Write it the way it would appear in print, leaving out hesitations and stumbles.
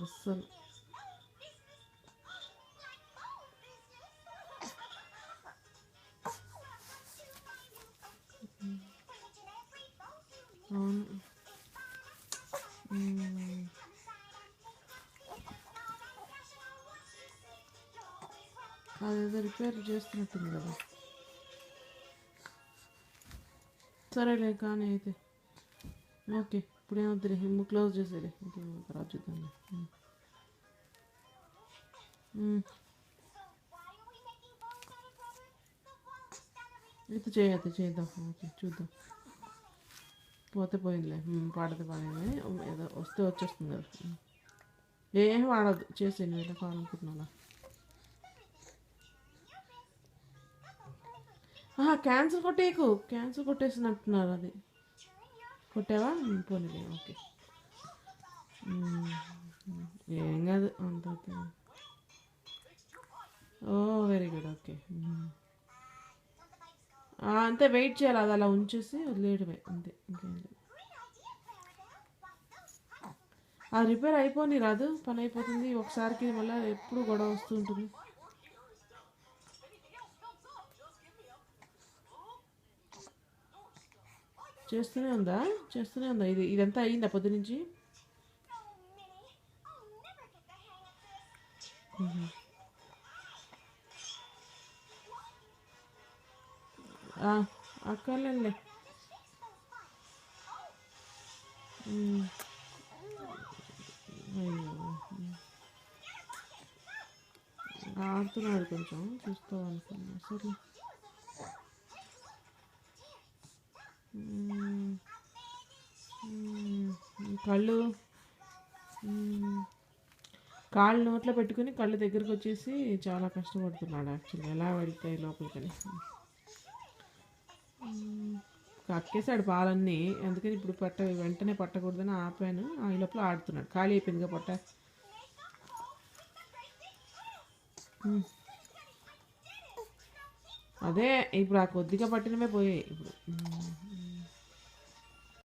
అస్సలు అవును. అదేదో రిపేర్ చేస్తున్నట్టుంది కదా. సరేలే కానీ అయితే ఓకే. ఇప్పుడు ఏమవుతుంది, క్లోజ్ చేసేది ఇంకేమో తర్వాత చూద్దాం. అయితే చేద్దాం. ఓకే చూద్దాం. పోతే పోయిందిలే, పాడితే పాడింది, ఏదో వస్తే వచ్చేస్తుంది కదా. ఏం వాడద్దు, చేసి నువ్వు ఎలా కావాలనుకుంటున్నా. Cancel కొట్టేయకు, cancel కొట్టేసినట్టున్నారు. అది కొట్టావా? పోనీలే ఓకే. ఏం కాదు అంత. ఓ వెరీ గుడ్ ఓకే. అంతే, వెయిట్ చేయాలి, అది అలా ఉంచేసి వదిలేయడమే అంతే, ఇంకేం లేదు. ఆ రిపేర్ అయిపోని రాదు, పని అయిపోతుంది ఒకసారికి, మళ్ళీ ఎప్పుడు గొడవ వస్తూ ఉంటుంది. చేస్తూనే ఉందా ఇదంతా అయిందా పొద్దు నుంచి? అక్కర్లేదులే. అయ్యో, ఆడుతున్నాడు కొంచెం, చూస్తావు అనుకున్నా. సరే. కళ్ళు కాళ్ళు నోట్లో పెట్టుకుని కళ్ళు దగ్గరకు వచ్చేసి చాలా కష్టపడుతున్నాడు యాక్చువల్లీ, ఎలా వెళ్తాయి లోపలికని. కక్కేసాడు పాలన్నీ, అందుకని ఇప్పుడు వెంటనే పట్టకూడదని ఆపాను. ఈ లోపల ఆడుతున్నాడు, ఖాళీ అయిపోయిందిగా పొట్ట. అదే ఇప్పుడు ఆ కొద్దిగా పట్టినవే పోయాయి ఇప్పుడు.